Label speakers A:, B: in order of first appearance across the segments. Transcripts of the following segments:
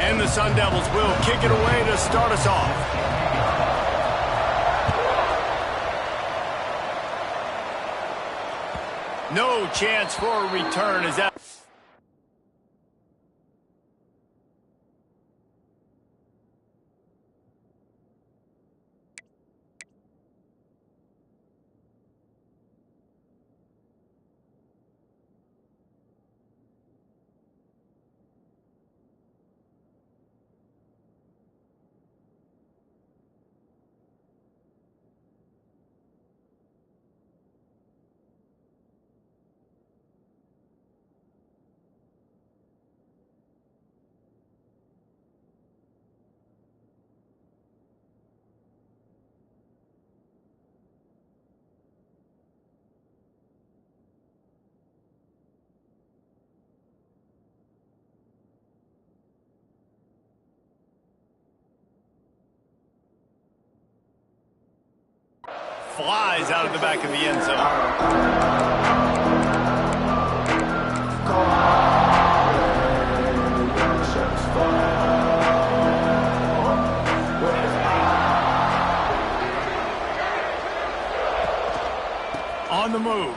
A: And the Sun Devils will kick it away to start us off. No chance for a return as that. Flies out of the back of the end zone. On the move.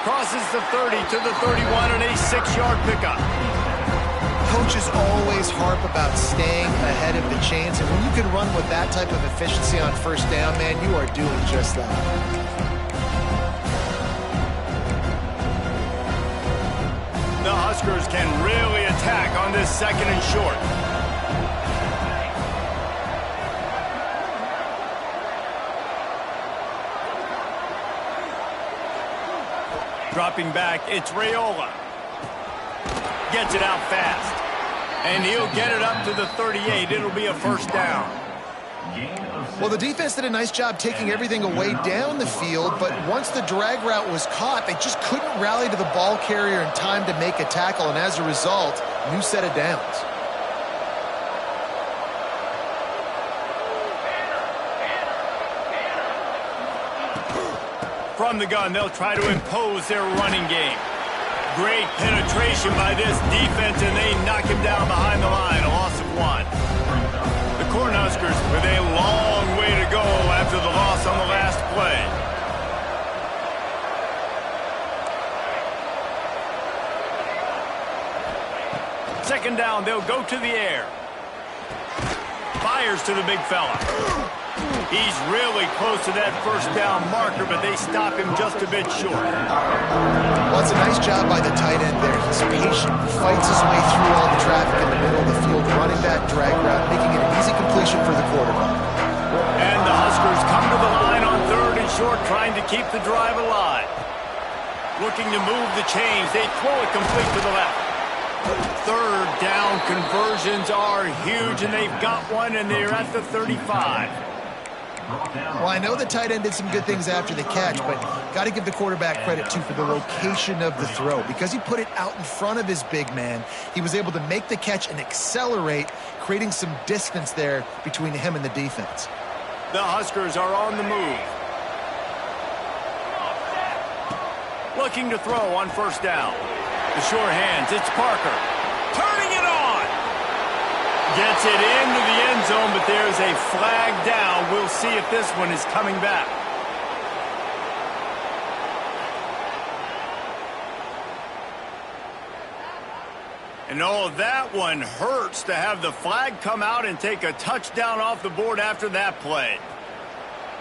A: Crosses the 30 to the 31 and a 6-yard pickup.
B: Coaches always harp about staying ahead of the chains, and when you can run with that type of efficiency on first down, man, you are doing just that.
A: The Huskers can really attack on this 2nd and short. Dropping back, it's Raiola. Gets it out fast. And he'll get it up to the 38. It'll be a first down.
B: Well, the defense did a nice job taking everything away down the field, but once the drag route was caught, they just couldn't rally to the ball carrier in time to make a tackle, and as a result, new set of downs.
A: From the gun, they'll try to impose their running game. Great penetration by this defense, and they knock him down behind the line, a loss of 1. The Cornhuskers with a long way to go after the loss on the last play. Second down, they'll go to the air. Fires to the big fella. He's really close to that first down marker, but they stop him just a bit short.
B: Well, it's a nice job by the tight end there. He's patient, fights his way through all the traffic in the middle of the field, running that drag route, making it an easy completion for the quarterback.
A: And the Huskers come to the line on 3rd and short, trying to keep the drive alive. Looking to move the chains. They throw it complete to the left. 3rd down conversions are huge, and they've got one, and they're at the 35.
B: Well, I know the tight end did some good things after the catch, but got to give the quarterback credit, too, for the location of the throw. Because he put it out in front of his big man, he was able to make the catch and accelerate, creating some distance there between him and the defense.
A: The Huskers are on the move. Looking to throw on first down. The short hands, it's Parker. Turning it on! Gets it into the end zone, but there's a flag down. We'll see if this one is coming back. And oh, that one hurts to have the flag come out and take a touchdown off the board after that play.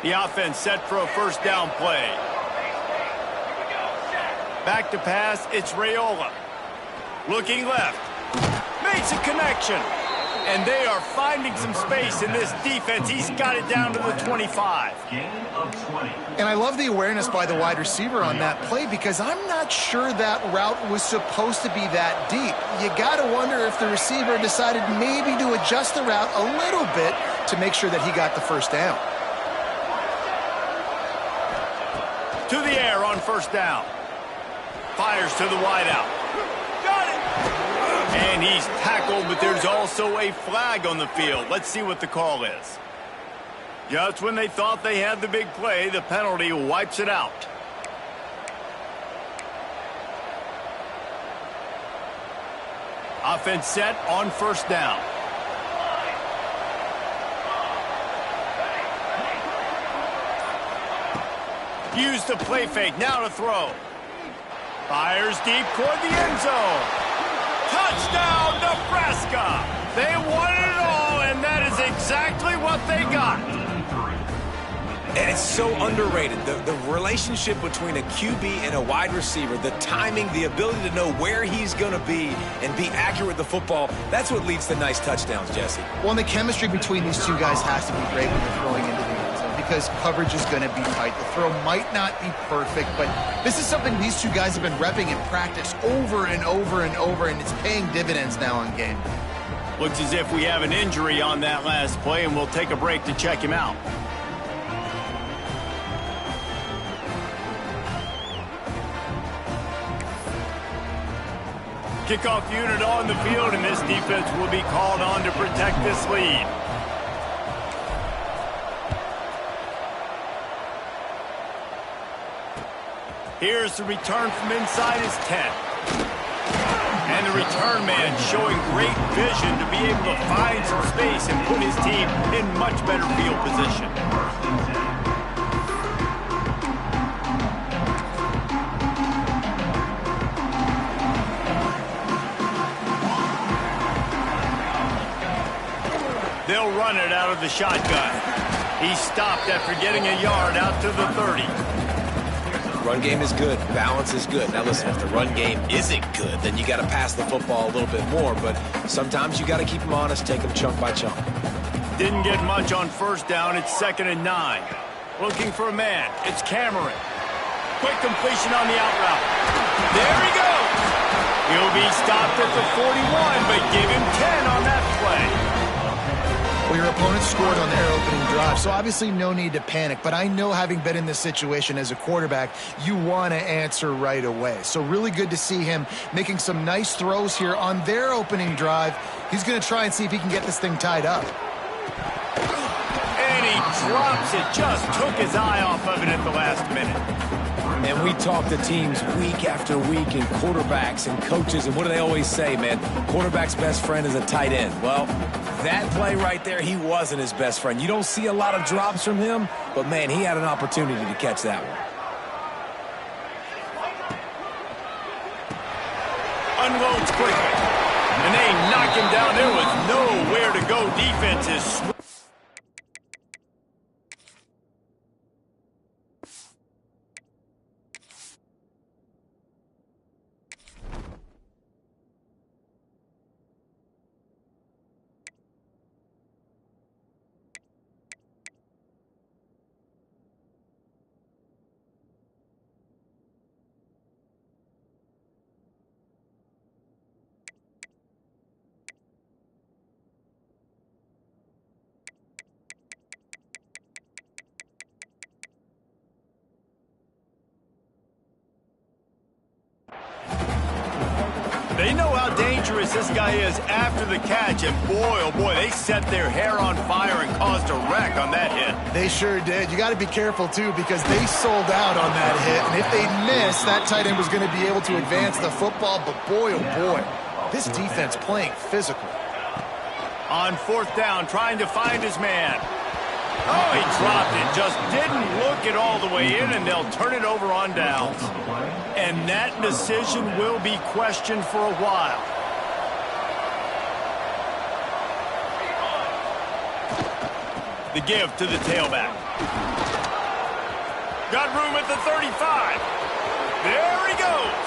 A: The offense set for a first down play. Back to pass, it's Raiola. Looking left. Makes a connection. And they are finding some space in this defense. He's got it down to the 25.
B: And I love the awareness by the wide receiver on that play, because I'm not sure that route was supposed to be that deep. You got to wonder if the receiver decided maybe to adjust the route a little bit to make sure that he got the first down.
A: To the air on first down. Fires to the wideout. Got it! And he's tackled, but there's also a flag on the field. Let's see what the call is. Just when they thought they had the big play, the penalty wipes it out. Offense set on first down. Use the play fake, now to throw. Fires deep toward the end zone. Touchdown, Nebraska! They won it all, and that is exactly what they got.
C: And it's so underrated. The relationship between a QB and a wide receiver, the timing, the ability to know where he's going to be and be accurate with the football, that's what leads to nice touchdowns, Jesse.
B: Well, and the chemistry between these two guys has to be great when they're throwing into the end zone because coverage is going to be tight. The throw might not be perfect, but this is something these two guys have been repping in practice over and over and over, and it's paying dividends now on game day.
A: Looks as if we have an injury on that last play, and we'll take a break to check him out. Kickoff unit on the field, and this defense will be called on to protect this lead. Here's the return from inside his 10. And the return man showing great vision to be able to find some space and put his team in much better field position. They'll run it out of the shotgun. He stopped after getting a yard out to the 30.
C: Run game is good. Balance is good. Now listen, if the run game isn't good, then you got to pass the football a little bit more. But sometimes you got to keep them honest, take them chunk by chunk.
A: Didn't get much on first down. It's 2nd and 9. Looking for a man. It's Cameron. Quick completion on the out route. There he goes. He'll be stopped at the 41, but give him 10 on that play.
B: Well, your opponent scored on their opening drive, so obviously no need to panic. But I know, having been in this situation as a quarterback, you want to answer right away. So really good to see him making some nice throws here on their opening drive. He's going to try and see if he can get this thing tied up.
A: And he drops it. Just took his eye off of it at the last minute.
C: And we talk to teams week after week, and quarterbacks and coaches, and what do they always say, man? Quarterback's best friend is a tight end. Well, that play right there, he wasn't his best friend. You don't see a lot of drops from him, but, man, he had an opportunity to catch that one.
A: Unloads quickly. And they knock him down. There was nowhere to go. Defense is... They know how dangerous this guy is after the catch, and boy, oh boy, they set their hair on fire and caused a wreck on that hit.
B: They sure did. You got to be careful, too, because they sold out on that hit, and if they miss, that tight end was going to be able to advance the football, but boy, oh boy, this defense playing physical.
A: On 4th down, trying to find his man. Oh, he dropped it. Just didn't look it all the way in, and they'll turn it over on downs. And that decision will be questioned for a while. The give to the tailback. Got room at the 35. There he goes.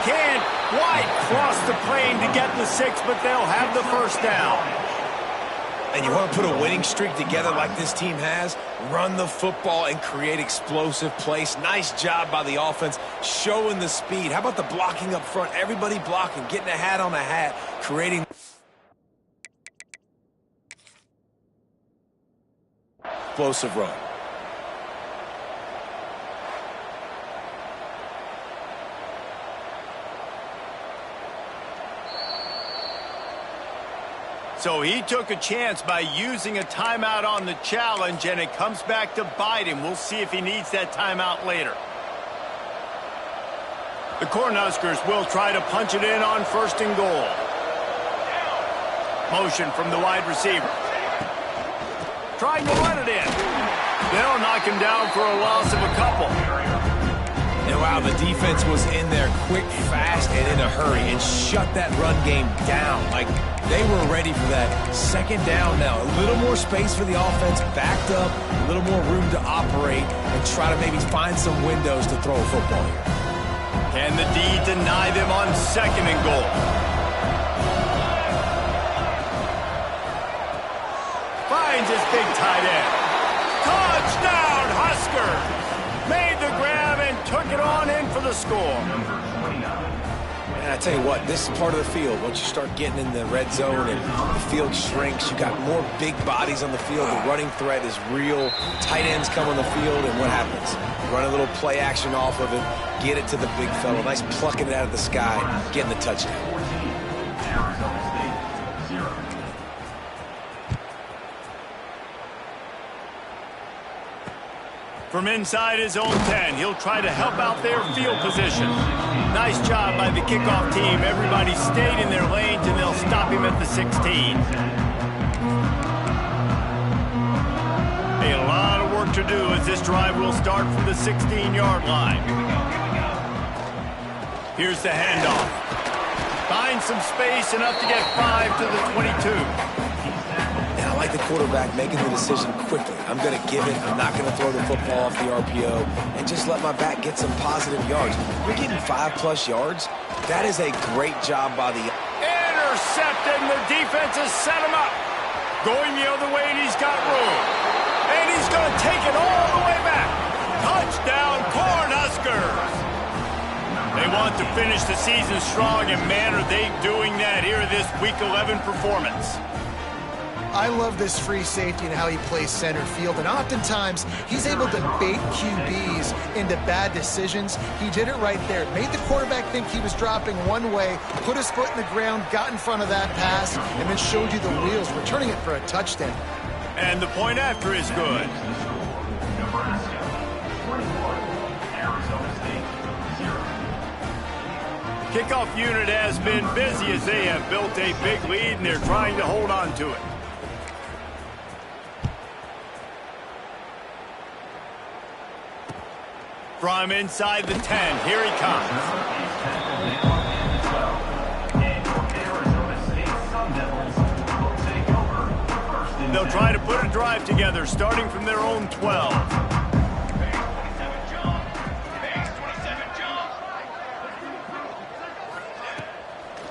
A: Can't quite cross the plane to get the 6, but they'll have the first down.
C: And you want to put a winning streak together like this team has, run the football and create explosive plays. Nice job by the offense, showing the speed. How about the blocking up front? Everybody blocking, getting a hat on a hat, creating explosive run.
A: So he took a chance by using a timeout on the challenge, and it comes back to bite him. We'll see if he needs that timeout later. The Cornhuskers will try to punch it in on 1st and goal. Motion from the wide receiver. Trying to run it in. They'll knock him down for a loss of a couple.
C: And wow, the defense was in there quick, fast, and in a hurry and shut that run game down. Like, they were ready for that 2nd down now. A little more space for the offense, backed up, a little more room to operate and try to maybe find some windows to throw a football here.
A: Can the D deny them on 2nd and goal? Finds his big tight end. Touchdown, Huskers! Made the grab and took it on in for the score.
C: And I tell you what, this is part of the field. Once you start getting in the red zone and the field shrinks, you got more big bodies on the field. The running threat is real. Tight ends come on the field, and what happens? Run a little play action off of it, get it to the big fellow. Nice plucking it out of the sky, getting the touchdown.
A: From inside his own 10, he'll try to help out their field position. Nice job by the kickoff team. Everybody stayed in their lanes, and they'll stop him at the 16. A lot of work to do as this drive will start from the 16-yard line. Here's the handoff. Finds some space, enough to get 5 to the 22.
C: And I like the quarterback making the decision quickly. I'm going to give it. I'm not going to throw the football off the RPO and just let my back get some positive yards. We're getting 5+ yards. That is a great job by the...
A: Intercepted, and the defense has set him up. Going the other way, and he's got room. And he's going to take it all the way back. Touchdown, Cornhuskers. They want to finish the season strong, and man, are they doing that here in this Week 11 performance.
B: I love this free safety and how he plays center field, and oftentimes he's able to bait QBs into bad decisions. He did it right there. Made the quarterback think he was dropping one way, put his foot in the ground, got in front of that pass, and then showed you the wheels, returning it for a touchdown.
A: And the point after is good. Kickoff unit has been busy as they have built a big lead, and they're trying to hold on to it. From inside the 10, here he comes. They'll try to put a drive together, starting from their own 12.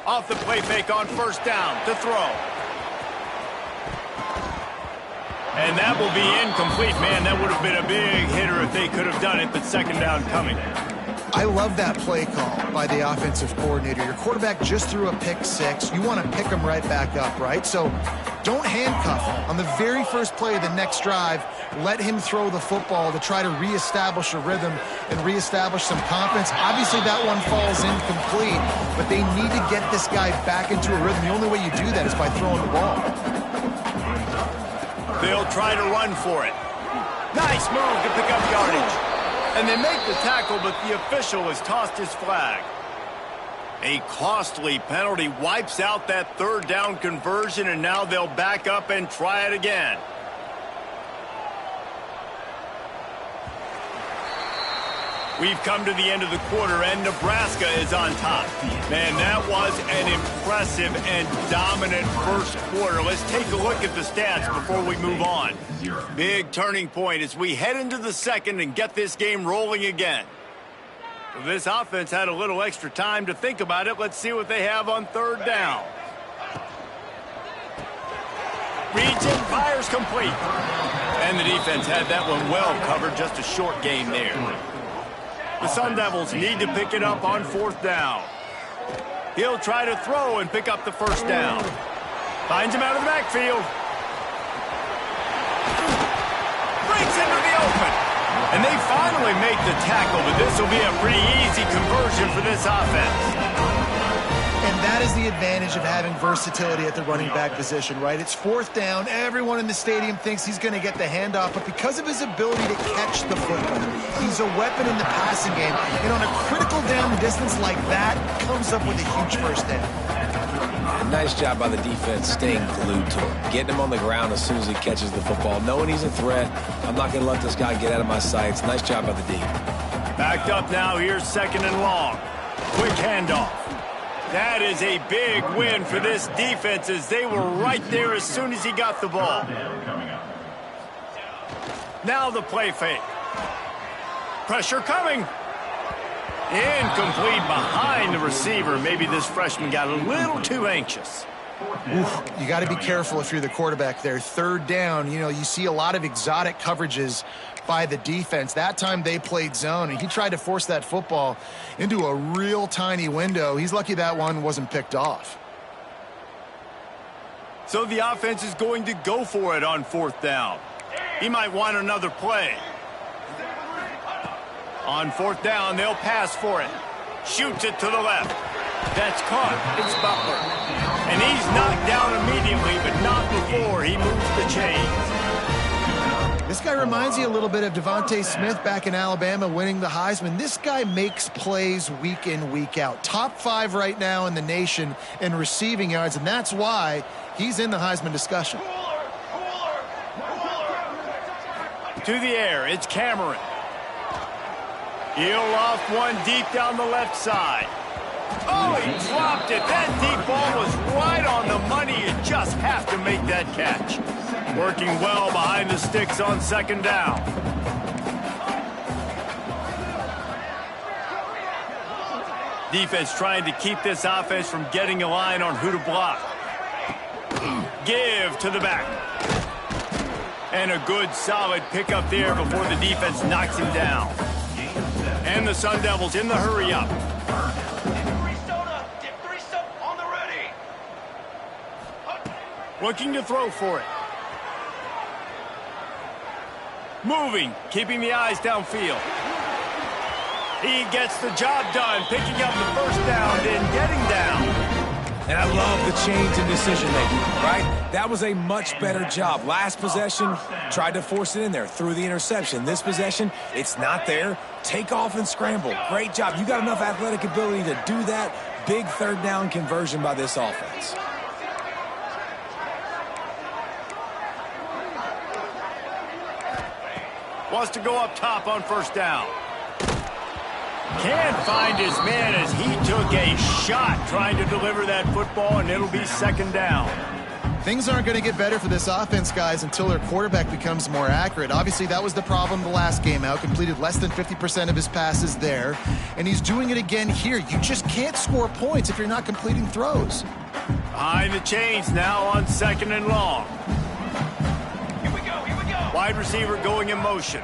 A: Off the play fake on 1st down to throw. And that will be incomplete. Man, that would have been a big hitter if they could have done it, but 2nd down coming.
B: I love that play call by the offensive coordinator. Your quarterback just threw a pick 6. You want to pick him right back up, right? So don't handcuff him. On the very first play of the next drive, let him throw the football to try to reestablish a rhythm and reestablish some confidence. Obviously, that one falls incomplete, but they need to get this guy back into a rhythm. The only way you do that is by throwing the ball.
A: They'll try to run for it. Nice move to pick up yardage. And they make the tackle, but the official has tossed his flag. A costly penalty wipes out that 3rd down conversion, and now they'll back up and try it again. We've come to the end of the quarter, and Nebraska is on top. Man, that was an impressive and dominant first quarter. Let's take a look at the stats before we move on. Big turning point as we head into the 2nd and get this game rolling again. Well, this offense had a little extra time to think about it. Let's see what they have on 3rd down. Reads it, fires complete. And the defense had that one well covered, just a short gain there. The Sun Devils need to pick it up on 4th down. He'll try to throw and pick up the 1st down. Finds him out of the backfield. Breaks into the open. And they finally make the tackle, but this will be a pretty easy conversion for this offense.
B: And that that is the advantage of having versatility at the running back position, right? It's fourth down. Everyone in the stadium thinks he's going to get the handoff, but because of his ability to catch the football, he's a weapon in the passing game. And on a critical down distance like that, comes up with a huge first down.
C: Nice job by the defense staying glued to him, getting him on the ground as soon as he catches the football, knowing he's a threat. I'm not going to let this guy get out of my sights. Nice job by the D.
A: Backed up now. Here's 2nd and long. Quick handoff. That is a big win for this defense as they were right there as soon as he got the ball. Now the play fake. Pressure coming. Incomplete behind the receiver. Maybe this freshman got a little too anxious.
B: Oof, you got to be careful if you're the quarterback there. 3rd down, you see a lot of exotic coverages by the defense. That time they played zone, and he tried to force that football into a real tiny window. He's lucky that one wasn't picked off.
A: So the offense is going to go for it on 4th down. He might want another play. On 4th down, they'll pass for it. Shoots it to the left. That's caught. It's Butler. And he's knocked down immediately, but not before he moves the chains.
B: This guy reminds you a little bit of Devontae Smith back in Alabama winning the Heisman. This guy makes plays week in, week out. Top 5 right now in the nation in receiving yards, and that's why he's in the Heisman discussion.
A: To the air, it's Cameron. He'll loft one deep down the left side. Oh, he dropped it. That deep ball was right on the money. You just have to make that catch. Working well behind the sticks on 2nd down. Defense trying to keep this offense from getting a line on who to block. Give to the back. And a good solid pickup there before the defense knocks him down. And the Sun Devils in the hurry up. Looking to throw for it. Moving, keeping the eyes downfield. He gets the job done, picking up the first down and getting down.
C: And I love the change in decision-making, right? That was a much better job. Last possession, tried to force it in there, threw the interception. This possession, it's not there. Take off and scramble. Great job. You got enough athletic ability to do that. Big 3rd down conversion by this offense.
A: Wants to go up top on 1st down. Can't find his man as he took a shot trying to deliver that football, and it'll be 2nd down.
B: Things aren't going to get better for this offense, guys, until their quarterback becomes more accurate. Obviously, that was the problem the last game out. Completed less than 50% of his passes there, and he's doing it again here. You just can't score points if you're not completing throws.
A: Behind the chains now on 2nd and long. Here we go. Wide receiver going in motion.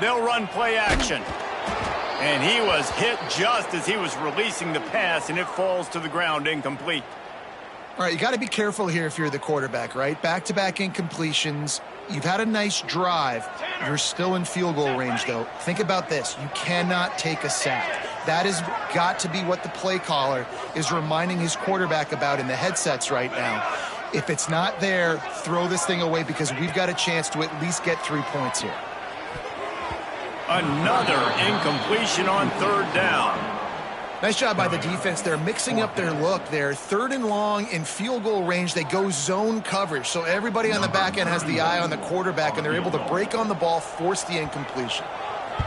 A: They'll run play action. And he was hit just as he was releasing the pass, and it falls to the ground incomplete.
B: All right, you got to be careful here if you're the quarterback, right? Back-to-back incompletions. You've had a nice drive. You're still in field goal range, though. Think about this. You cannot take a sack. That has got to be what the play caller is reminding his quarterback about in the headsets right now. If it's not there, throw this thing away because we've got a chance to at least get 3 points here.
A: Another incompletion on 3rd down.
B: Nice job by the defense. They're mixing up their look there. 3rd and long in field goal range. They go zone coverage. So everybody on the back end has the eye on the quarterback, and they're able to break on the ball, force the incompletion.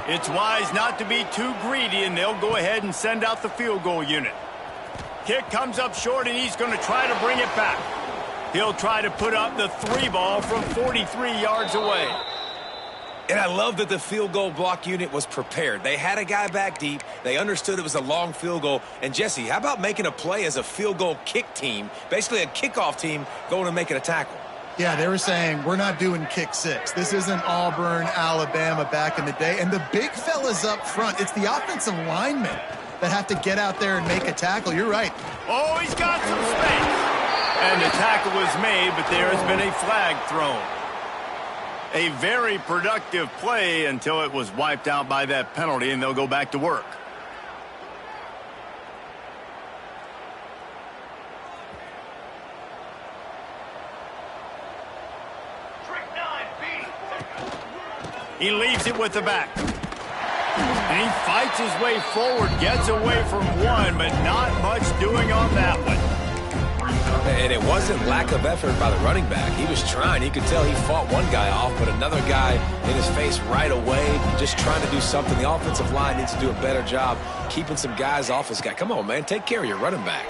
A: It's wise not to be too greedy, and they'll go ahead and send out the field goal unit. Kick comes up short, and he's going to try to bring it back. He'll try to put up the 3 ball from 43 yards away.
C: And I love that the field goal block unit was prepared. They had a guy back deep. They understood it was a long field goal. And, Jesse, how about making a play as a field goal kick team, basically a kickoff team going and making a tackle?
B: Yeah, they were saying, we're not doing kick 6. This isn't Auburn, Alabama back in the day. And the big fellas up front, it's the offensive linemen that have to get out there and make a tackle. You're right.
A: Oh, he's got some space. And the tackle was made, but there has been a flag thrown. A very productive play until it was wiped out by that penalty, and they'll go back to work. He leaves it with the back. And he fights his way forward, gets away from one, but not much doing on that one.
C: And it wasn't lack of effort by the running back. He was trying. You could tell he fought one guy off, but another guy in his face right away, just trying to do something. The offensive line needs to do a better job keeping some guys off his guy. Come on, man. Take care of your running back.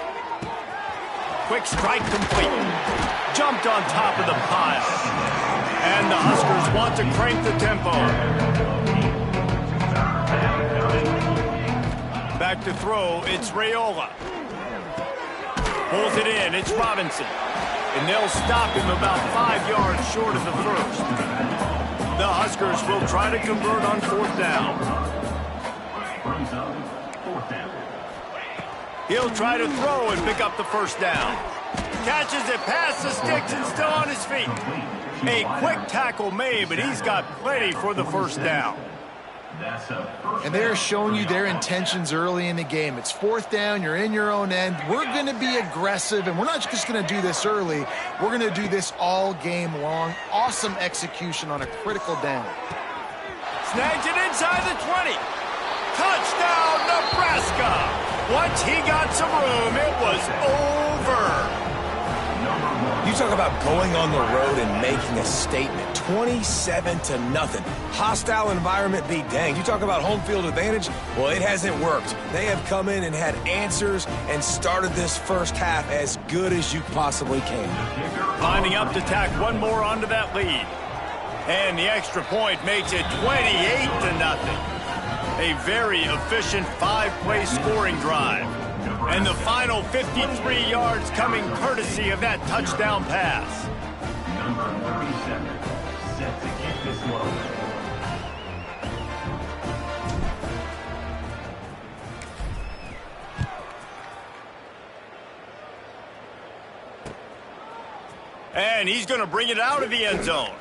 A: Quick strike complete. Jumped on top of the pile. And the Huskers want to crank the tempo. Back to throw, it's Raiola. Pulls it in, it's Robinson. And they'll stop him about 5 yards short of the first. The Huskers will try to convert on 4th down. He'll try to throw and pick up the 1st down. Catches it past the sticks and still on his feet. A quick tackle made, but he's got plenty for the 1st down.
B: And they're showing you their intentions early in the game. It's 4th down, you're in your own end. We're going to be aggressive, and we're not just going to do this early. We're going to do this all game long. Awesome execution on a critical down.
A: Snags it inside the 20. Touchdown, Nebraska! Once he got some room, it was over.
C: You talk about going on the road and making a statement. 27-0. Hostile environment be danged. You talk about home field advantage. Well, it hasn't worked. They have come in and had answers and started this first half as good as you possibly can.
A: Lining up to tack one more onto that lead. And the extra point makes it 28-0. A very efficient 5-play scoring drive. And the final 53 yards coming courtesy of that touchdown pass.
D: Number 37, set to kick this one.
A: And he's going to bring it out of the end zone.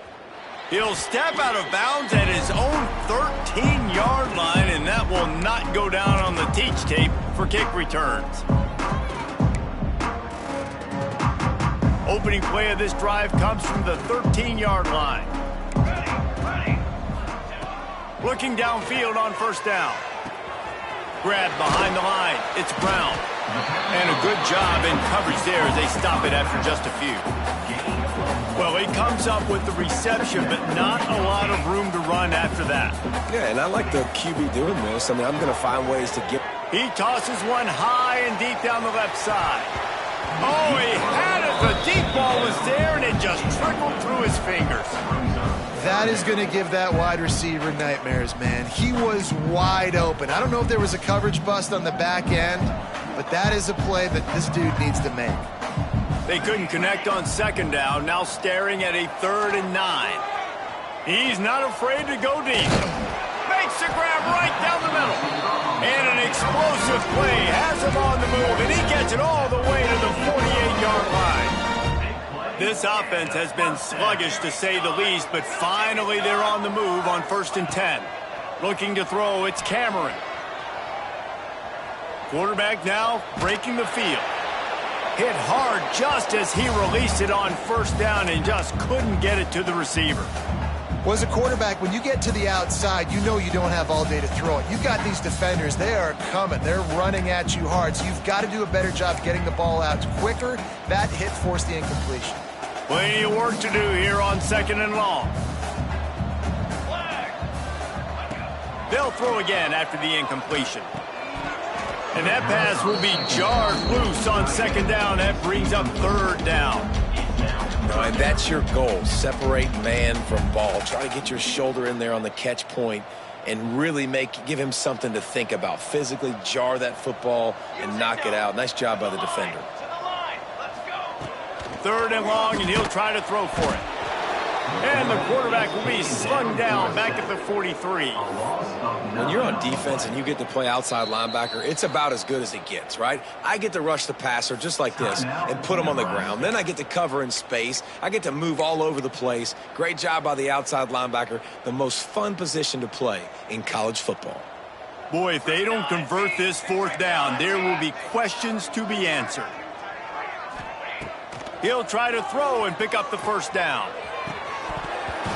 A: He'll step out of bounds at his own 13-yard line, and that will not go down on the teach tape for kick returns. Opening play of this drive comes from the 13-yard line. Looking downfield on 1st down. Grabbed behind the line. It's Brown. And a good job in coverage there as they stop it after just a few. Well, he comes up with the reception, but not a lot of room to run after that.
C: Yeah, and I like the QB doing this. I mean, I'm going to find ways to get...
A: He tosses one high and deep down the left side. Oh, he had it. The deep ball was there, and it just trickled through his fingers.
B: That is going to give that wide receiver nightmares, man. He was wide open. I don't know if there was a coverage bust on the back end, but that is a play that this dude needs to make.
A: They couldn't connect on 2nd down, now staring at a 3rd and 9. He's not afraid to go deep. Makes the grab right down the middle. And an explosive play has him on the move, and he gets it all the way to the 48-yard line. This offense has been sluggish to say the least, but finally they're on the move on 1st and 10. Looking to throw, it's Cameron. Quarterback now breaking the field. Hit hard just as he released it on 1st down and just couldn't get it to the receiver.
B: Well, as a quarterback, when you get to the outside, you know you don't have all day to throw it. You've got these defenders. They are coming. They're running at you hard. So you've got to do a better job getting the ball out quicker. That hit forced the incompletion.
A: Plenty of work to do here on 2nd and long. They'll throw again after the incompletion. And that pass will be jarred loose on 2nd down. That brings up 3rd down.
C: And that's your goal. Separate man from ball. Try to get your shoulder in there on the catch point and really give him something to think about. Physically jar that football and knock it out. Nice job by the defender.
A: 3rd and long, and he'll try to throw for it. And the quarterback will be slung down back at the 43.
C: When you're on defense and you get to play outside linebacker, it's about as good as it gets, right? I get to rush the passer just like this and put him on the ground. Then I get to cover in space. I get to move all over the place. Great job by the outside linebacker. The most fun position to play in college football.
A: Boy, if they don't convert this 4th down, there will be questions to be answered. He'll try to throw and pick up the 1st down.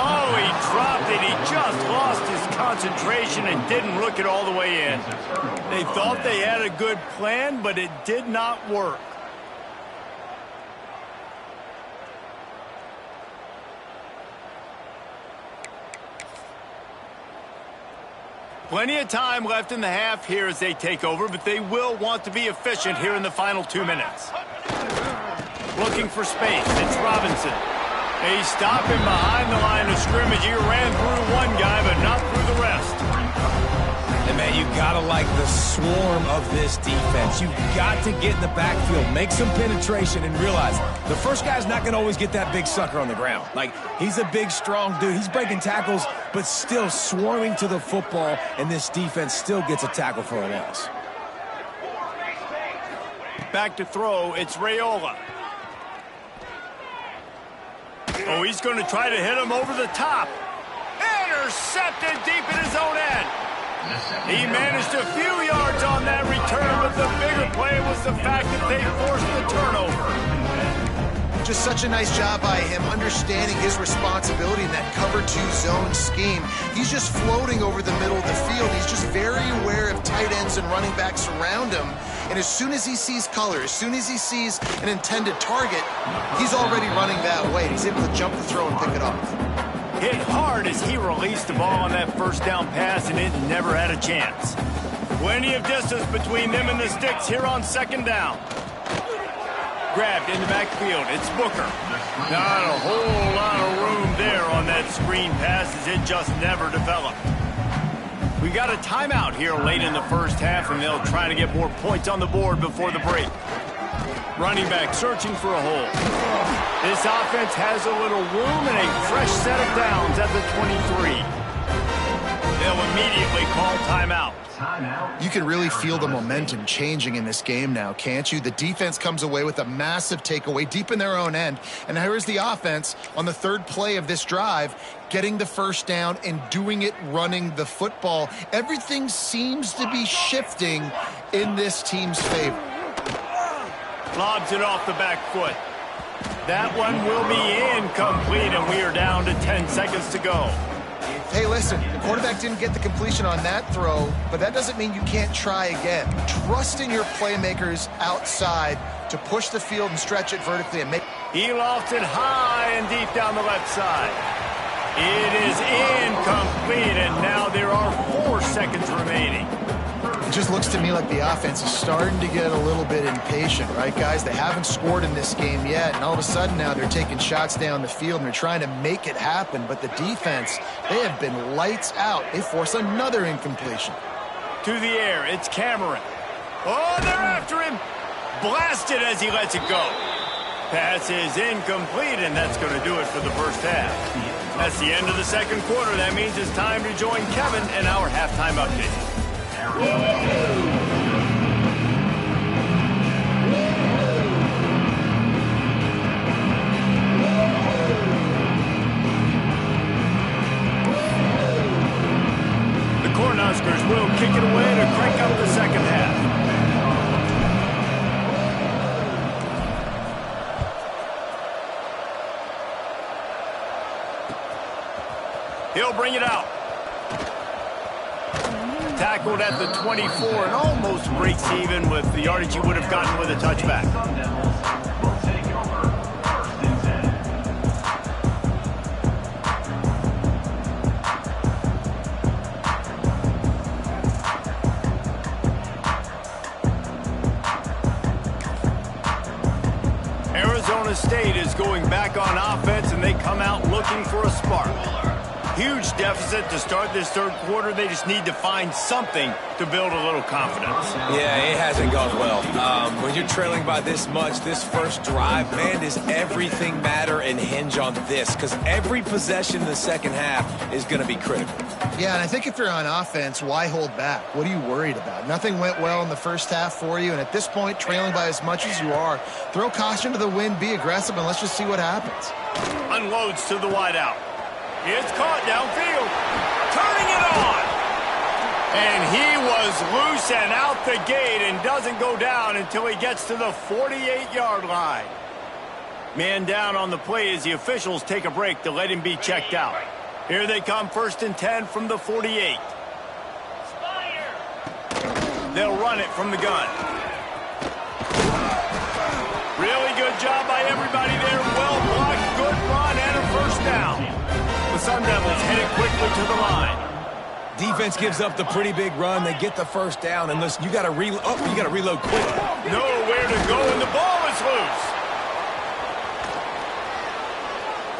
A: Oh, he dropped it. He just lost his concentration and didn't look it all the way in. They thought they had a good plan, but it did not work. Plenty of time left in the half here as they take over, but they will want to be efficient here in the final 2 minutes. Looking for space. It's Robinson. He's stopping behind the line of scrimmage. He ran through one guy, but not through the rest.
C: And, man, you got to like the swarm of this defense. You've got to get in the backfield, make some penetration, and realize the first guy's not going to always get that big sucker on the ground. Like, he's a big, strong dude. He's breaking tackles, but still swarming to the football, and this defense still gets a tackle for a loss.
A: Back to throw, it's Raiola. Oh, he's going to try to hit him over the top. Intercepted deep in his own end. He managed a few yards on that return, but the bigger play was the fact that they forced the turnover.
B: Just such a nice job by him understanding his responsibility in that cover 2 zone scheme. He's just floating over the middle of the field. He's just very aware of tight ends and running backs around him. And as soon as he sees color, as soon as he sees an intended target, he's already running that way. He's able to jump the throw and pick it off.
A: Hit hard as he released the ball on that first down pass, and it never had a chance. Plenty of distance between them and the sticks here on second down. Grabbed in the backfield. It's Booker. Not a whole lot of room there on that screen pass as it just never developed. We got a timeout here late in the first half, and they'll try to get more points on the board before the break. Running back searching for a hole. This offense has a little room and a fresh set of downs at the 23. They'll immediately call timeout.
B: You can really feel the momentum changing in this game now, can't you? The defense comes away with a massive takeaway deep in their own end. And here's the offense on the third play of this drive, getting the first down and doing it running the football. Everything seems to be shifting in this team's favor.
A: Lobs it off the back foot. That one will be incomplete, and we are down to 10 seconds to go.
B: Hey, listen, the quarterback didn't get the completion on that throw, but that doesn't mean you can't try again. Trust in your playmakers outside to push the field and stretch it vertically and make...
A: He lofts it high and deep down the left side. It is incomplete, and now there are 4 seconds remaining.
B: It just looks to me like the offense is starting to get a little bit impatient, right, guys? They haven't scored in this game yet, and all of a sudden now they're taking shots down the field and they're trying to make it happen. But the defense, they have been lights out. They force another incompletion.
A: To the air, it's Cameron. Oh, they're after him. Blasted as he lets it go. Pass is incomplete, and that's going to do it for the first half. That's the end of the second quarter. That means it's time to join Kevin in our halftime update. The Cornhuskers will kick it away to crank up the second half. He'll bring it out. Tackled at the 24 and almost breaks even with the yardage he would have gotten with a touchback. Arizona State is going back on offense, and they come out looking for a spark. Huge deficit to start this third quarter. They just need to find something to build a little confidence.
C: Yeah, it hasn't gone well. When you're trailing by this much, this first drive, man, does everything matter and hinge on this? Because every possession in the second half is going to be critical.
B: Yeah, and I think if you're on offense, why hold back? What are you worried about? Nothing went well in the first half for you, and at this point, trailing by as much as you are, throw caution to the wind, be aggressive, and let's just see what happens.
A: Unloads to the wideout. It's caught downfield. Turning it on. And he was loose and out the gate and doesn't go down until he gets to the 48-yard line. Man down on the play as the officials take a break to let him be checked out. Here they come, 1st and 10 from the 48. They'll run it from the gun. Really good job by everybody there. Well blocked, good run, and a 1st down. The Sun Devils headed quickly to the line.
C: Defense gives up the pretty big run. They get the 1st down, and listen, you got to reload. Oh, you got to reload quick.
A: Nowhere to go, and the ball is loose.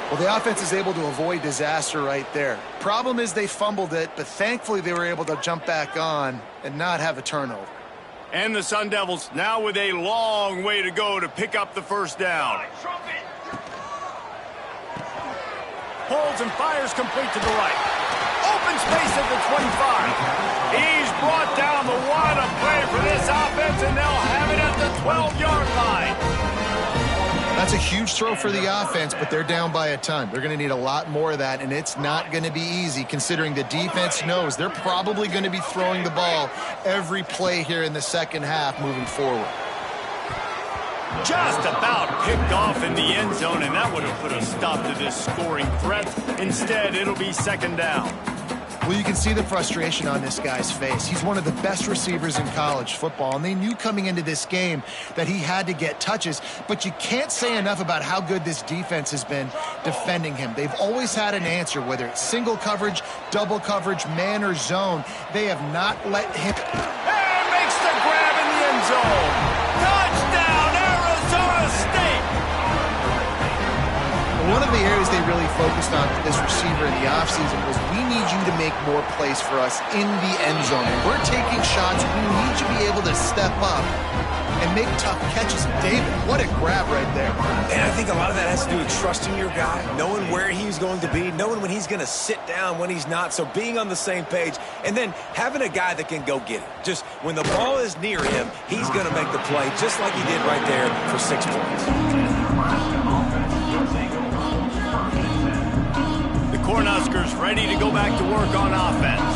B: Well, the offense is able to avoid disaster right there. Problem is they fumbled it, but thankfully they were able to jump back on and not have a turnover.
A: And the Sun Devils now with a long way to go to pick up the 1st down. Pulls and fires complete to the right. Open space at the 25. He's brought down the wide play for this offense, and they'll have it at the 12-yard line.
B: That's a huge throw for the offense, but they're down by a ton. They're going to need a lot more of that, and it's not going to be easy considering the defense knows they're probably going to be throwing the ball every play here in the second half moving forward.
A: Just about picked off in the end zone, and that would have put a stop to this scoring threat. Instead, it'll be 2nd down.
B: Well, you can see the frustration on this guy's face. He's one of the best receivers in college football, and they knew coming into this game that he had to get touches, but you can't say enough about how good this defense has been defending him. They've always had an answer, whether it's single coverage, double coverage, man, or zone. They have not let him...
A: And makes the grab in the end zone. Touchdown, Arizona State!
B: One of the areas they really focused on for this receiver in the offseason was we need you to make more plays for us in the end zone. And we're taking shots. We need you to be able to step up and make tough catches. David, what a grab right there.
C: And I think a lot of that has to do with trusting your guy, knowing where he's going to be, knowing when he's going to sit down, when he's not. So being on the same page, and then having a guy that can go get it. Just when the ball is near him, he's going to make the play just like he did right there for 6 points.
A: Cornhuskers ready to go back to work on offense.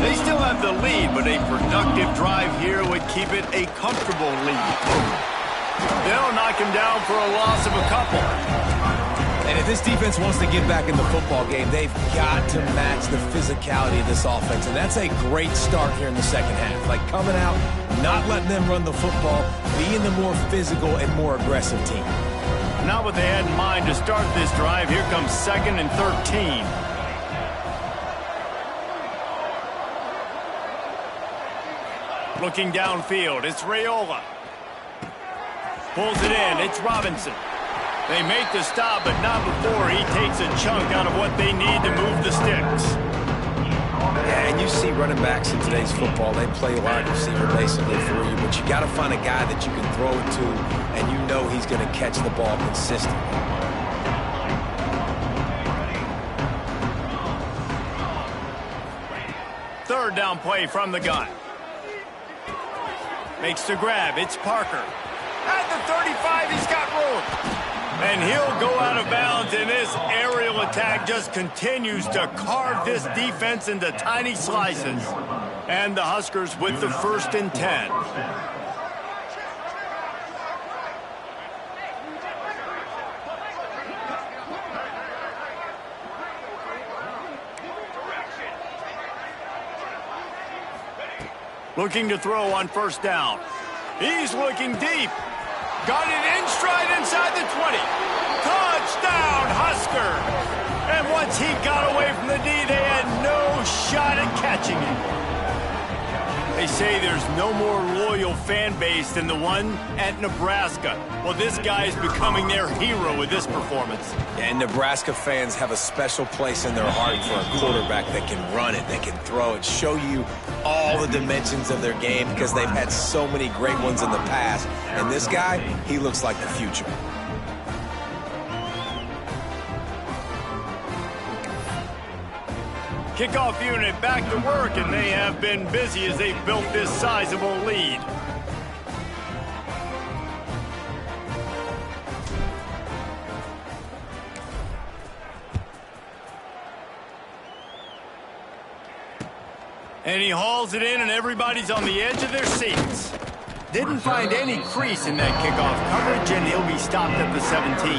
A: They still have the lead, but a productive drive here would keep it a comfortable lead. They'll knock him down for a loss of a couple.
C: And if this defense wants to get back in the football game, they've got to match the physicality of this offense. And that's a great start here in the second half. Like coming out, not letting them run the football, being the more physical and more aggressive team.
A: Not what they had in mind to start this drive. Here comes 2nd and 13. Looking downfield, it's Raiola. Pulls it in, it's Robinson. They make the stop, but not before he takes a chunk out of what they need to move the sticks.
C: Yeah, and you see running backs in today's football, they play wide receiver basically for you, but you got to find a guy that you can throw it to, and you know he's going to catch the ball consistently.
A: Third down play from the gun. Makes the grab, it's Parker. At the 35, he's got room. And he'll go out of bounds, and this aerial attack just continues to carve this defense into tiny slices. And the Huskers with the 1st and 10. Looking to throw on 1st down. He's looking deep. Got it in stride inside the 20. Touchdown, Husker! And once he got away from the D, they had no shot at catching it. They say there's no more loyal fan base than the one at Nebraska. Well, this guy is becoming their hero with this performance.
C: And Nebraska fans have a special place in their heart for a quarterback that can run it, that can throw it, show you all the dimensions of their game because they've had so many great ones in the past. And this guy, he looks like the future.
A: Kickoff unit back to work, and they have been busy as they've built this sizable lead. And he hauls it in, and everybody's on the edge of their seats. Didn't find any crease in that kickoff coverage, and he'll be stopped at the 17.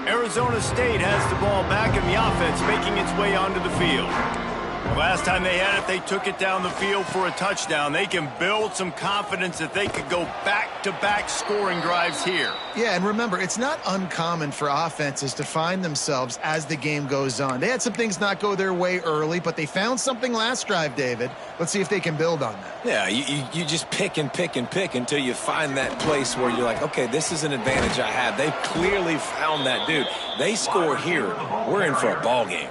A: Arizona State has the ball back, and the offense making its way onto the field. Last time they had it, they took it down the field for a touchdown. They can build some confidence that they could go back-to-back scoring drives here.
B: Yeah, and remember, it's not uncommon for offenses to find themselves as the game goes on. They had some things not go their way early, but they found something last drive, David. Let's see if they can build on that.
C: Yeah, you just pick and pick and pick until you find that place where you're like, okay, this is an advantage I have. They've clearly found that dude. They score here, we're in for a ball game.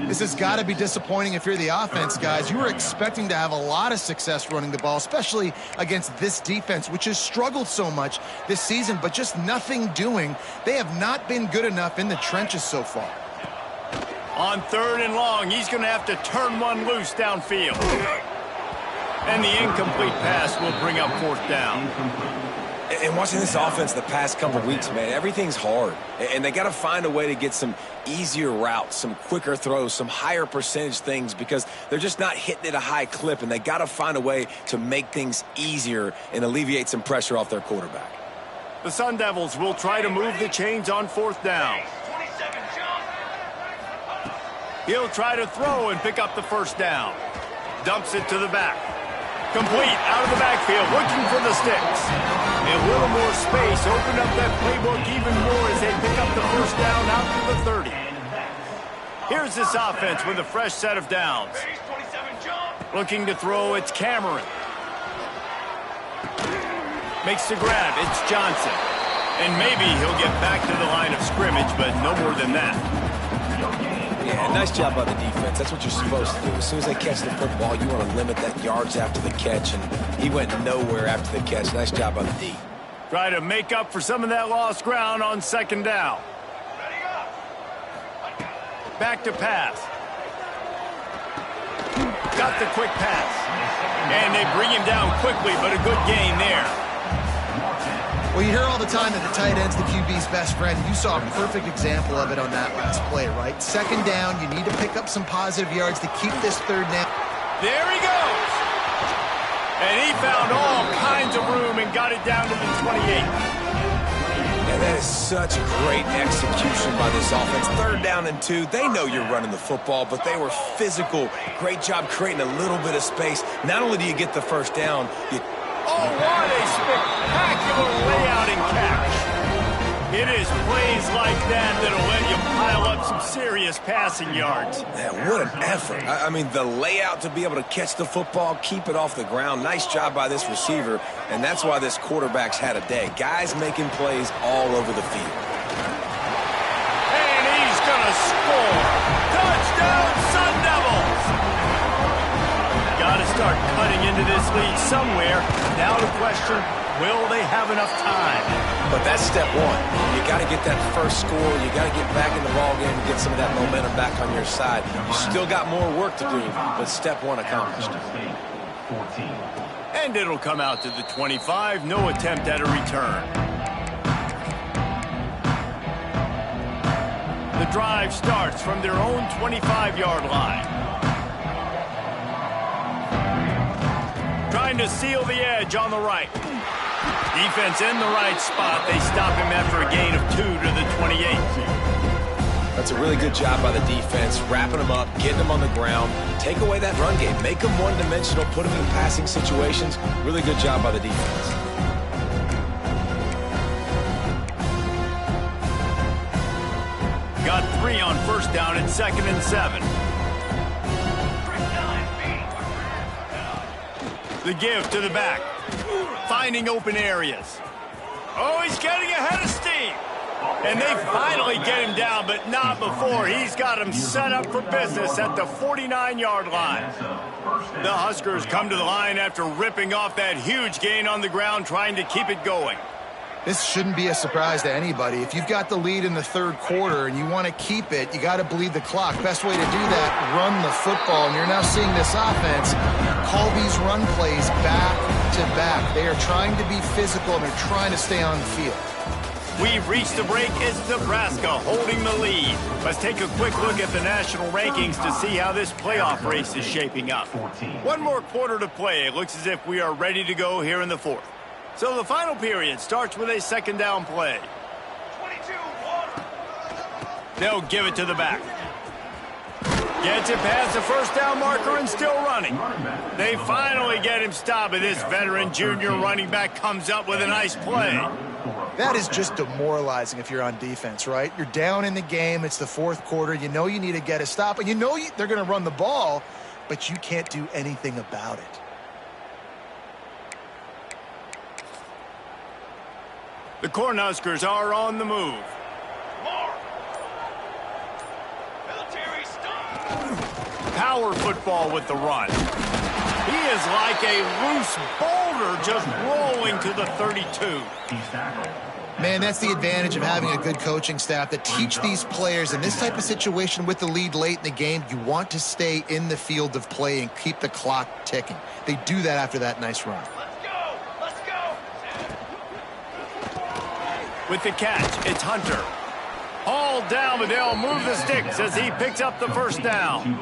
B: This has got to be disappointing if you're the offense, guys. You were expecting to have a lot of success running the ball, especially against this defense, which has struggled so much this season, but just nothing doing. They have not been good enough in the trenches so far.
A: On 3rd and long, he's going to have to turn one loose downfield. And the incomplete pass will bring up 4th down.
C: And watching this offense the past couple weeks, man, everything's hard. And they got to find a way to get some easier routes, some quicker throws, some higher percentage things because they're just not hitting at a high clip. And they got to find a way to make things easier and alleviate some pressure off their quarterback.
A: The Sun Devils will try to move the chains on 4th down. He'll try to throw and pick up the 1st down. Dumps it to the back. Complete out of the backfield, looking for the sticks. A little more space, open up that playbook even more as they pick up the 1st down out to the 30. Here's this offense with a fresh set of downs. Looking to throw, it's Cameron. Makes the grab, it's Johnson. And maybe he'll get back to the line of scrimmage, but no more than that.
C: Yeah, nice job by the defense. That's what you're supposed to do. As soon as they catch the football, you want to limit that yards after the catch, and he went nowhere after the catch. Nice job by the D.
A: Try to make up for some of that lost ground on 2nd down. Back to pass. Got the quick pass. And they bring him down quickly, but a good gain there.
B: Well, you hear all the time that the tight end's the QB's best friend. You saw a perfect example of it on that last play, right? 2nd down, you need to pick up some positive yards to keep this 3rd down.
A: There he goes. And he found all kinds of room and got it down to the 28.
C: And that is such great execution by this offense. 3rd down and 2. They know you're running the football, but they were physical. Great job creating a little bit of space. Not only do you get the 1st down,
A: oh, what a spectacular layout and catch. It is plays like that that'll let you pile up some serious passing yards.
C: Man, what an effort. I mean, the layout to be able to catch the football, keep it off the ground. Nice job by this receiver, and that's why this quarterback's had a day. Guys making plays all over the field.
A: And he's going to score. Touchdown, Sun Devils. Got to start cutting into this lead somewhere. Now the question, will they have enough time?
C: But that's step one. You got to get that first score. You got to get back in the ball game and get some of that momentum back on your side. You still got more work to do, but step one accomplished.
A: And it'll come out to the 25. No attempt at a return. The drive starts from their own 25-yard line. Trying to seal the edge on the right. Defense in the right spot. They stop him after a gain of 2 to the 28.
C: That's a really good job by the defense, wrapping them up, getting them on the ground. Take away that run game. Make them one-dimensional, put them in passing situations. Really good job by the defense.
A: Got 3 on 1st down and 2nd and 7. The give to the back. Finding open areas. Oh, he's getting ahead of steam. And they finally get him down, but not before. He's got him set up for business at the 49-yard line. The Huskers come to the line after ripping off that huge gain on the ground, trying to keep it going.
B: This shouldn't be a surprise to anybody. If you've got the lead in the 3rd quarter and you want to keep it, you got to bleed the clock. Best way to do that, run the football. And you're now seeing this offense call these run plays back to back. They are trying to be physical and they're trying to stay on the field.
A: We've reached the break. It's Nebraska holding the lead. Let's take a quick look at the national rankings to see how this playoff race is shaping up. One more quarter to play. It looks as if we are ready to go here in the fourth. So the final period starts with a second down play.
E: 22-1.
A: They'll give it to the back. Gets it past the first down marker and still running. They finally get him stopped, and this veteran junior running back comes up with a nice play.
B: That is just demoralizing if you're on defense, right? You're down in the game. It's the fourth quarter. You know you need to get a stop, and you know they're going to run the ball, but you can't do anything about it.
A: The Cornhuskers are on the move.
E: Military stop.
A: Power football with the run. He is like a loose boulder just rolling to the 32.
B: Man, that's the advantage of having a good coaching staff that teach these players in this type of situation with the lead late in the game. You want to stay in the field of play and keep the clock ticking. They do that after that nice run.
E: Let's go. Let's go.
A: With the catch, it's Hunter. All down, but they'll move the sticks as he picks up the first down.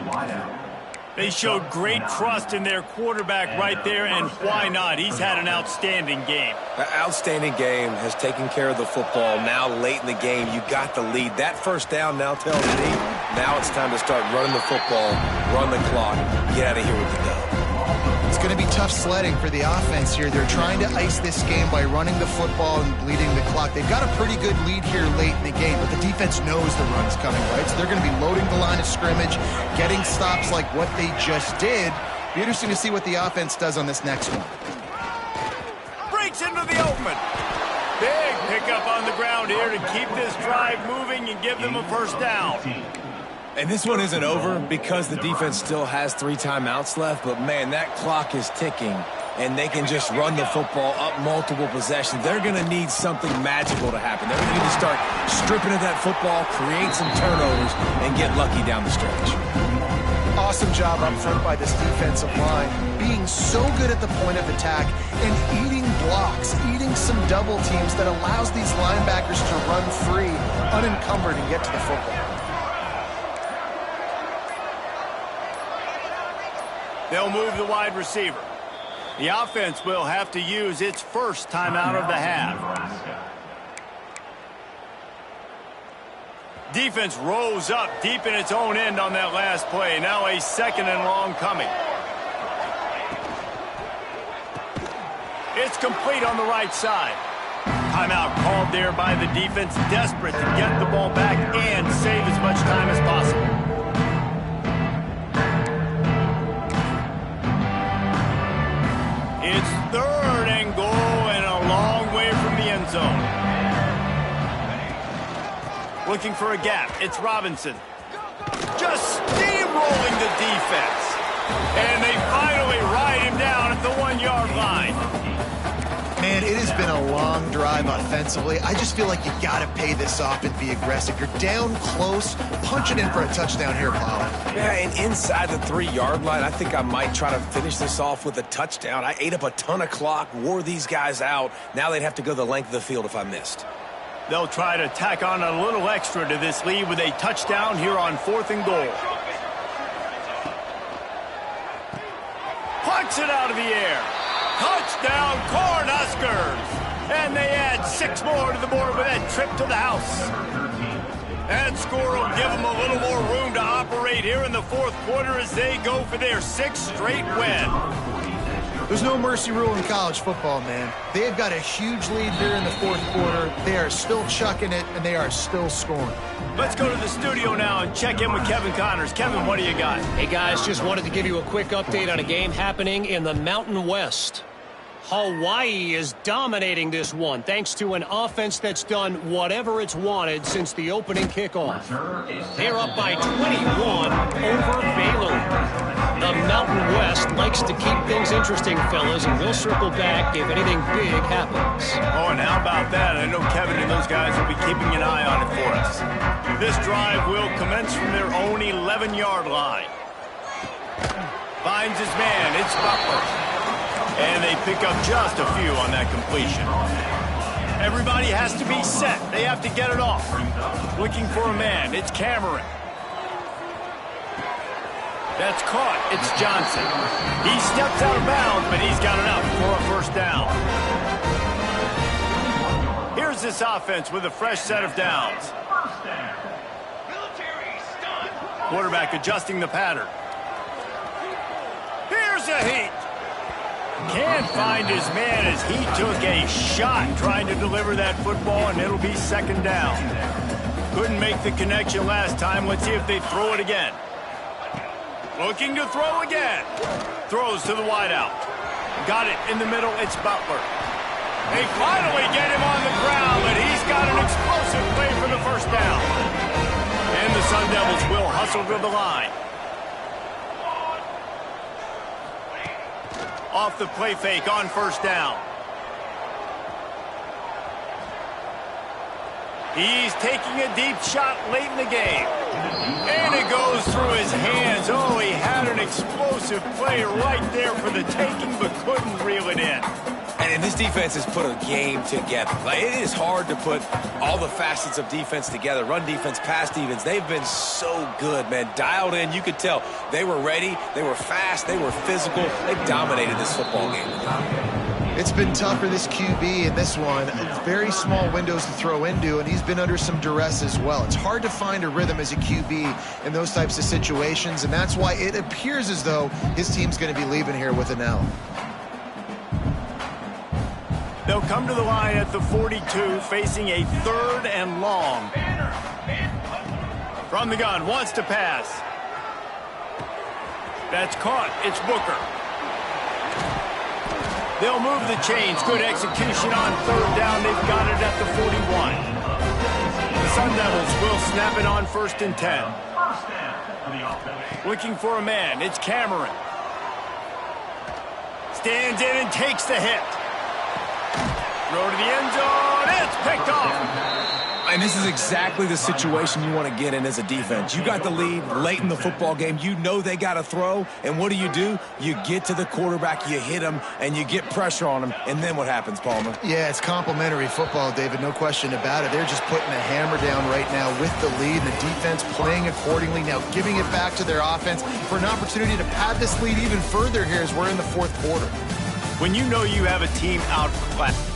A: They showed great trust in their quarterback right there, and why not? He's had an outstanding game.
C: An outstanding game, has taken care of the football. Now late in the game, you got the lead. That first down now tells me now it's time to start running the football, run the clock, get out of here with the dub.
B: It's going to be tough sledding for the offense here. They're trying to ice this game by running the football and bleeding the clock. They've got a pretty good lead here late in the game, but the defense knows the run is coming, right? So they're going to be loading the line of scrimmage, getting stops like what they just did. Be interesting to see what the offense does on this next one.
A: Breaks into the open. Big pickup on the ground here to keep this drive moving and give them a first down.
C: And this one isn't over because the defense still has 3 timeouts left, but man, that clock is ticking, and they can just run the football up multiple possessions. They're going to need something magical to happen. They're going to need to start stripping at that football, create some turnovers, and get lucky down the stretch.
B: Awesome job up front by this defensive line, being so good at the point of attack and eating blocks, eating some double teams that allows these linebackers to run free, unencumbered, and get to the football.
A: They'll move the wide receiver. The offense will have to use its first timeout of the half. Defense rolls up deep in its own end on that last play. Now a second and long coming. It's complete on the right side. Timeout called there by the defense, desperate to get the ball back and save as much time as possible. It's third and goal and a long way from the end zone. Looking for a gap. It's Robinson. Just steamrolling the defense. And they finally ride him down at the 1-yard line.
B: Man, it has been a long drive offensively. I just feel like you got to pay this off and be aggressive. You're down close. Punch it in for a touchdown here, Plowman.
C: Yeah, and inside the 3-yard line, I think I might try to finish this off with a touchdown. I ate up a ton of clock, wore these guys out. Now they'd have to go the length of the field if I missed.
A: They'll try to tack on a little extra to this lead with a touchdown here on 4th and goal. Punch it out of the air. Touchdown, Cornhuskers! And they add 6 more to the board with that trip to the house. That score will give them a little more room to operate here in the 4th quarter as they go for their 6th straight win.
B: There's no mercy rule in college football, man. They've got a huge lead here in the 4th quarter. They are still chucking it, and they are still scoring.
A: Let's go to the studio now and check in with Kevin Connors. Kevin, what do you got?
F: Hey, guys, just wanted to give you a quick update on a game happening in the Mountain West. Hawaii is dominating this one thanks to an offense that's done whatever it's wanted since the opening kickoff. They're up by 21 over Baylor. The Mountain West likes to keep things interesting, fellas, and we'll circle back if anything big happens.
A: Oh, and how about that? I know Kevin and those guys will be keeping an eye on it for us. This drive will commence from their own 11-yard line. Finds his man. It's Butler. And they pick up just a few on that completion. Everybody has to be set. They have to get it off. Looking for a man. It's Cameron. That's caught. It's Johnson. He steps out of bounds, but he's got enough for a first down. Here's this offense with a fresh set of downs. Quarterback adjusting the pattern. Here's a heat. Can't find his man as he took a shot trying to deliver that football, and it'll be second down. Couldn't make the connection last time. Let's see if they throw it again. Looking to throw again. Throws to the wideout. Got it in the middle. It's Butler. They finally get him on the ground, but he's got an explosive play for the first down. And the Sun Devils will hustle to the line. Off the play fake on first down. He's taking a deep shot late in the game. And it goes through his hands. Oh, he had an explosive play right there for the taking, but couldn't reel it in.
C: And this defense has put a game together. Like, it is hard to put all the facets of defense together. Run defense, pass defense. They've been so good, man. Dialed in. You could tell they were ready. They were fast. They were physical. They dominated this football game.
B: It's been tough for this QB in this one. Very small windows to throw into, and he's been under some duress as well. It's hard to find a rhythm as a QB in those types of situations, and that's why it appears as though his team's going to be leaving here with an L.
A: They'll come to the line at the 42, facing a 3rd and long. From the gun, wants to pass. That's caught. It's Booker. They'll move the chains. Good execution on 3rd down. They've got it at the 41. The Sun Devils will snap it on 1st and 10. Looking for a man. It's Cameron. Stands in and takes the hit. Throw to the end zone. It's picked off.
C: And this is exactly the situation you want to get in as a defense. You got the lead late in the football game. You know they got to throw. And what do? You get to the quarterback, you hit him, and you get pressure on him. And then what happens, Palmer?
B: Yeah, it's complimentary football, David. No question about it. They're just putting the hammer down right now with the lead. The defense playing accordingly. Now giving it back to their offense for an opportunity to pad this lead even further here as we're in the 4th quarter.
A: When you know you have a team outclassed.